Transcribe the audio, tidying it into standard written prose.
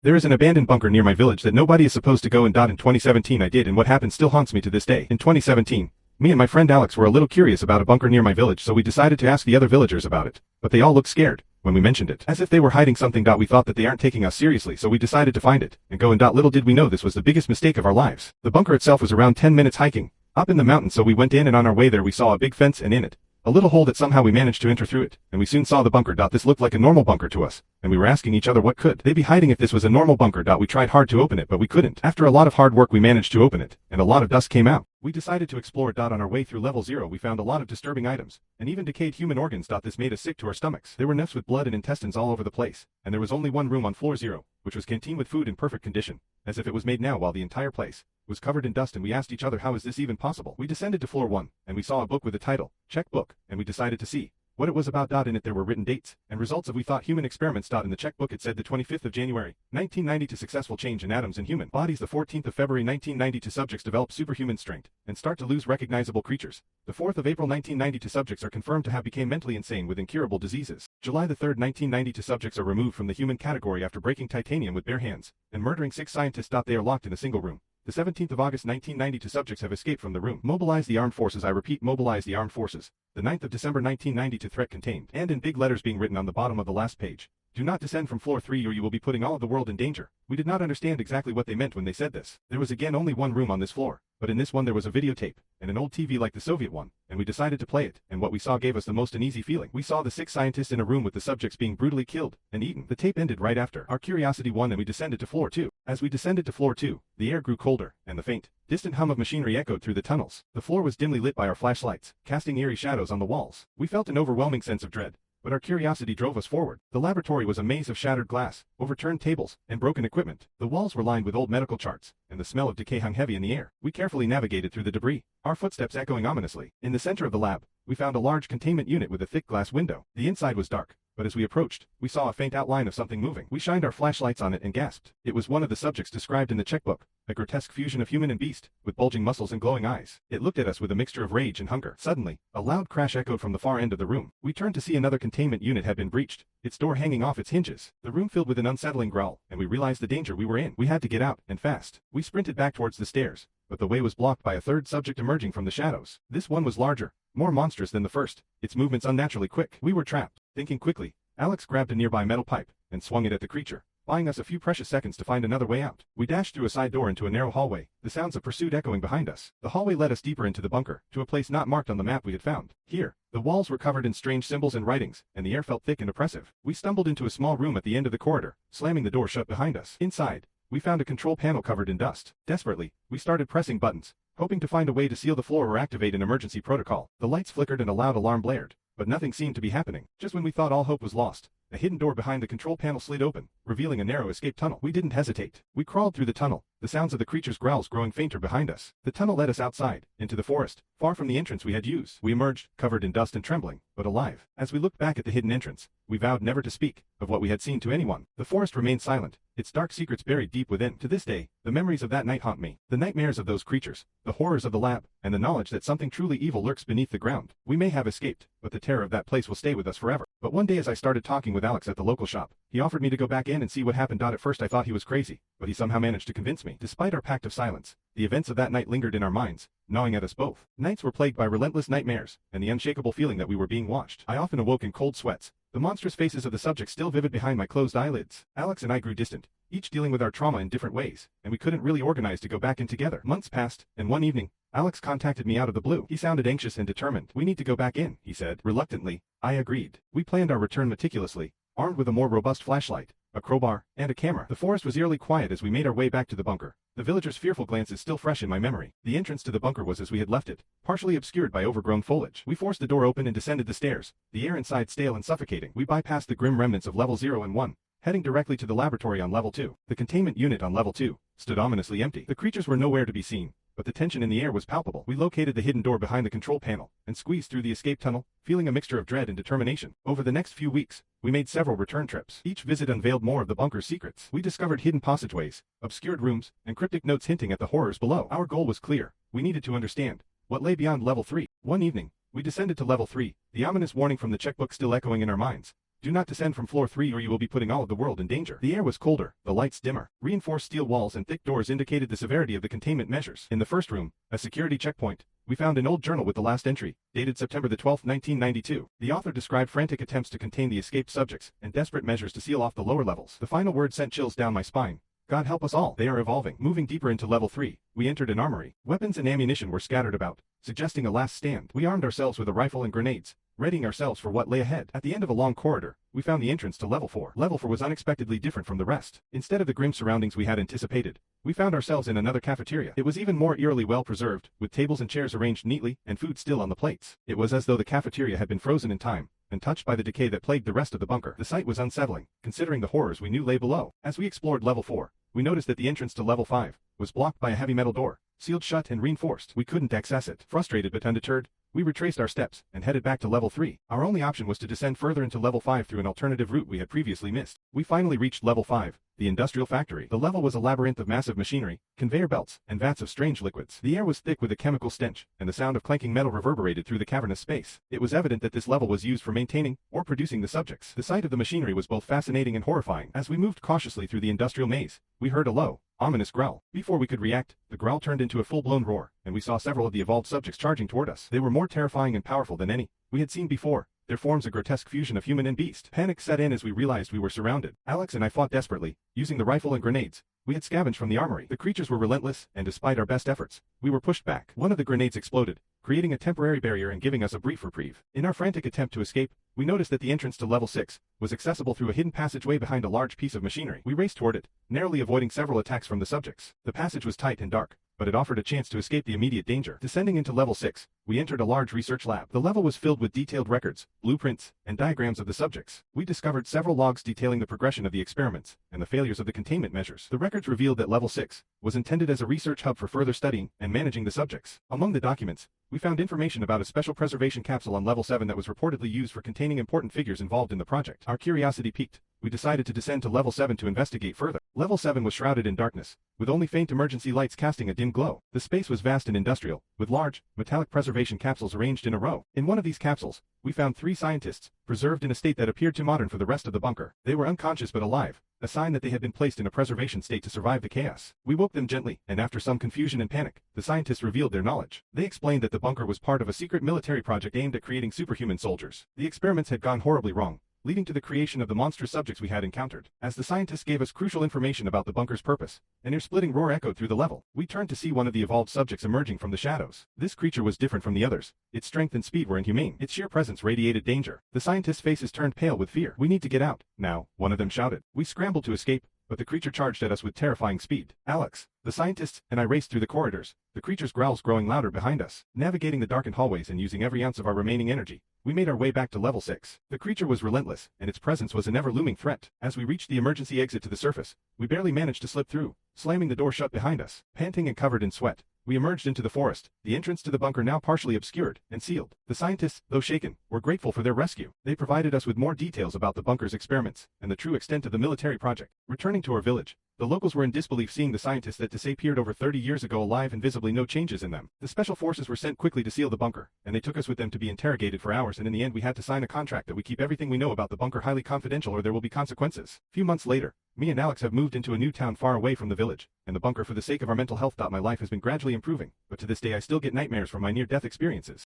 There is an abandoned bunker near my village that nobody is supposed to go in. In 2017 I did, and what happened still haunts me to this day. In 2017, me and my friend Alex were a little curious about a bunker near my village, so we decided to ask the other villagers about it. But they all looked scared when we mentioned it, as if they were hiding something. We thought that they aren't taking us seriously, so we decided to find it and go in. Little did we know this was the biggest mistake of our lives. The bunker itself was around 10 minutes hiking up in the mountain, so we went in, and on our way there we saw a big fence, and in it a little hole that somehow we managed to enter through it, and we soon saw the bunker. This looked like a normal bunker to us, and we were asking each other what could they be hiding if this was a normal bunker. We tried hard to open it, but we couldn't. After a lot of hard work we managed to open it, and a lot of dust came out. We decided to explore it. On our way through level 0 we found a lot of disturbing items, and even decayed human organs. This made us sick to our stomachs. There were nests with blood and intestines all over the place, and there was only one room on floor 0, which was canteen with food in perfect condition, as if it was made now, while the entire place was covered in dust, and we asked each other, how is this even possible? We descended to floor 1, and we saw a book with the title, Checkbook, and we decided to see what it was about. In it there were written dates and results of, we thought, human experiments. In the checkbook it said the 25th of January, 1990 to successful change in atoms in human bodies. The 14th of February 1990 to subjects develop superhuman strength and start to lose recognizable creatures. The 4th of April 1990 to subjects are confirmed to have become mentally insane with incurable diseases. July the 3rd 1990 to subjects are removed from the human category after breaking titanium with bare hands and murdering 6 scientists. They are locked in a single room. The 17th of August 1990 to subjects have escaped from the room. Mobilize the armed forces. I repeat, mobilize the armed forces. The 9th of December 1990 to threat contained. And in big letters being written on the bottom of the last page, do not descend from floor 3 or you will be putting all of the world in danger. We did not understand exactly what they meant when they said this. There was again only one room on this floor, but in this one there was a videotape and an old TV like the Soviet one, and we decided to play it, and what we saw gave us the most uneasy feeling. We saw the 6 scientists in a room with the subjects being brutally killed and eaten. The tape ended right after. Our curiosity won, and we descended to floor 2. As we descended to floor 2, the air grew colder, and the faint, distant hum of machinery echoed through the tunnels. The floor was dimly lit by our flashlights, casting eerie shadows on the walls. We felt an overwhelming sense of dread, but our curiosity drove us forward. The laboratory was a maze of shattered glass, overturned tables, and broken equipment. The walls were lined with old medical charts, and the smell of decay hung heavy in the air. We carefully navigated through the debris, our footsteps echoing ominously. In the center of the lab, we found a large containment unit with a thick glass window. The inside was dark, but as we approached, we saw a faint outline of something moving. We shined our flashlights on it and gasped. It was one of the subjects described in the checkbook, a grotesque fusion of human and beast, with bulging muscles and glowing eyes. It looked at us with a mixture of rage and hunger. Suddenly, a loud crash echoed from the far end of the room. We turned to see another containment unit had been breached, its door hanging off its hinges. The room filled with an unsettling growl, and we realized the danger we were in. We had to get out, and fast. We sprinted back towards the stairs, but the way was blocked by a third subject emerging from the shadows. This one was larger, more monstrous than the first, its movements unnaturally quick. We were trapped. Thinking quickly, Alex grabbed a nearby metal pipe and swung it at the creature, buying us a few precious seconds to find another way out. We dashed through a side door into a narrow hallway, the sounds of pursuit echoing behind us. The hallway led us deeper into the bunker, to a place not marked on the map we had found. Here, the walls were covered in strange symbols and writings, and the air felt thick and oppressive. We stumbled into a small room at the end of the corridor, slamming the door shut behind us. Inside, we found a control panel covered in dust. Desperately, we started pressing buttons, hoping to find a way to seal the floor or activate an emergency protocol. The lights flickered and a loud alarm blared, but nothing seemed to be happening. Just when we thought all hope was lost, a hidden door behind the control panel slid open, revealing a narrow escape tunnel. We didn't hesitate. We crawled through the tunnel, the sounds of the creature's growls growing fainter behind us. The tunnel led us outside, into the forest, far from the entrance we had used. We emerged, covered in dust and trembling, but alive. As we looked back at the hidden entrance, we vowed never to speak of what we had seen to anyone. The forest remained silent, its dark secrets buried deep within. To this day, the memories of that night haunt me. The nightmares of those creatures, the horrors of the lab, and the knowledge that something truly evil lurks beneath the ground. We may have escaped, but the terror of that place will stay with us forever. But one day as I started talking with Alex at the local shop, he offered me to go back in and see what happened. At first I thought he was crazy, but he somehow managed to convince me. Despite our pact of silence, the events of that night lingered in our minds, gnawing at us both. Nights were plagued by relentless nightmares, and the unshakable feeling that we were being watched. I often awoke in cold sweats, the monstrous faces of the subjects still vivid behind my closed eyelids. Alex and I grew distant, each dealing with our trauma in different ways, and we couldn't really organize to go back in together. Months passed, and one evening, Alex contacted me out of the blue. He sounded anxious and determined. "We need to go back in," he said. Reluctantly, I agreed. We planned our return meticulously, armed with a more robust flashlight, a crowbar, and a camera. The forest was eerily quiet as we made our way back to the bunker. The villagers' fearful glances still fresh in my memory. The entrance to the bunker was as we had left it, partially obscured by overgrown foliage. We forced the door open and descended the stairs, the air inside stale and suffocating. We bypassed the grim remnants of level 0 and 1, heading directly to the laboratory on level 2. The containment unit on level 2 stood ominously empty. The creatures were nowhere to be seen, but the tension in the air was palpable. We located the hidden door behind the control panel and squeezed through the escape tunnel, feeling a mixture of dread and determination. Over the next few weeks, we made several return trips. Each visit unveiled more of the bunker's secrets. We discovered hidden passageways, obscured rooms, and cryptic notes hinting at the horrors below. Our goal was clear. We needed to understand what lay beyond level 3. One evening, we descended to level 3, the ominous warning from the checkbook still echoing in our minds. Do not descend from floor 3 or you will be putting all of the world in danger. The air was colder, the lights dimmer. Reinforced steel walls and thick doors indicated the severity of the containment measures. In the first room, a security checkpoint, we found an old journal with the last entry, dated September the 12th, 1992. The author described frantic attempts to contain the escaped subjects and desperate measures to seal off the lower levels. The final word sent chills down my spine. God help us all. They are evolving. Moving deeper into level 3, we entered an armory. Weapons and ammunition were scattered about, suggesting a last stand. We armed ourselves with a rifle and grenades, readying ourselves for what lay ahead. At the end of a long corridor, we found the entrance to level 4. Level 4 was unexpectedly different from the rest. Instead of the grim surroundings we had anticipated, we found ourselves in another cafeteria. It was even more eerily well preserved, with tables and chairs arranged neatly and food still on the plates. It was as though the cafeteria had been frozen in time, untouched by the decay that plagued the rest of the bunker. The sight was unsettling, considering the horrors we knew lay below. As we explored level 4, we noticed that the entrance to level 5 was blocked by a heavy metal door, sealed shut and reinforced. We couldn't access it. Frustrated but undeterred, we retraced our steps and headed back to level 3. Our only option was to descend further into level 5 through an alternative route we had previously missed. We finally reached level 5, the industrial factory. The level was a labyrinth of massive machinery, conveyor belts, and vats of strange liquids. The air was thick with a chemical stench, and the sound of clanking metal reverberated through the cavernous space. It was evident that this level was used for maintaining or producing the subjects. The sight of the machinery was both fascinating and horrifying. As we moved cautiously through the industrial maze, we heard a low, ominous growl. Before we could react, the growl turned into a full-blown roar, and we saw several of the evolved subjects charging toward us. They were more terrifying and powerful than any we had seen before, their forms a grotesque fusion of human and beast. Panic set in as we realized we were surrounded. Alex and I fought desperately, using the rifle and grenades we had scavenged from the armory. The creatures were relentless, and despite our best efforts, we were pushed back. One of the grenades exploded, creating a temporary barrier and giving us a brief reprieve. In our frantic attempt to escape, we noticed that the entrance to level 6 was accessible through a hidden passageway behind a large piece of machinery. We raced toward it, narrowly avoiding several attacks from the subjects. The passage was tight and dark, but it offered a chance to escape the immediate danger. Descending into level 6, we entered a large research lab. The level was filled with detailed records, blueprints, and diagrams of the subjects. We discovered several logs detailing the progression of the experiments and the failures of the containment measures. The records revealed that level 6 was intended as a research hub for further studying and managing the subjects. Among the documents, we found information about a special preservation capsule on level 7 that was reportedly used for containing important figures involved in the project. Our curiosity piqued. We decided to descend to level 7 to investigate further. Level 7 was shrouded in darkness, with only faint emergency lights casting a dim glow. The space was vast and industrial, with large, metallic preservation capsules arranged in a row. In one of these capsules, we found 3 scientists, preserved in a state that appeared too modern for the rest of the bunker. They were unconscious but alive, a sign that they had been placed in a preservation state to survive the chaos. We woke them gently, and after some confusion and panic, the scientists revealed their knowledge. They explained that the bunker was part of a secret military project aimed at creating superhuman soldiers. The experiments had gone horribly wrong, leading to the creation of the monstrous subjects we had encountered. As the scientists gave us crucial information about the bunker's purpose, an ear-splitting roar echoed through the level. We turned to see one of the evolved subjects emerging from the shadows. This creature was different from the others. Its strength and speed were inhumane. Its sheer presence radiated danger. The scientists' faces turned pale with fear. "We need to get out now," one of them shouted. We scrambled to escape, but the creature charged at us with terrifying speed. Alex, the scientists, and I raced through the corridors, the creature's growls growing louder behind us. Navigating the darkened hallways and using every ounce of our remaining energy, we made our way back to level 6. The creature was relentless, and its presence was an ever-looming threat. As we reached the emergency exit to the surface, we barely managed to slip through, slamming the door shut behind us. Panting and covered in sweat, we emerged into the forest, the entrance to the bunker now partially obscured and sealed. The scientists, though shaken, were grateful for their rescue. They provided us with more details about the bunker's experiments and the true extent of the military project. Returning to our village, the locals were in disbelief seeing the scientists that disappeared over 30 years ago alive and visibly no changes in them. The special forces were sent quickly to seal the bunker, and they took us with them to be interrogated for hours, and in the end we had to sign a contract that we keep everything we know about the bunker highly confidential or there will be consequences. Few months later, me and Alex have moved into a new town far away from the village, and the bunker for the sake of our mental health. My life has been gradually improving, but to this day I still get nightmares from my near-death experiences.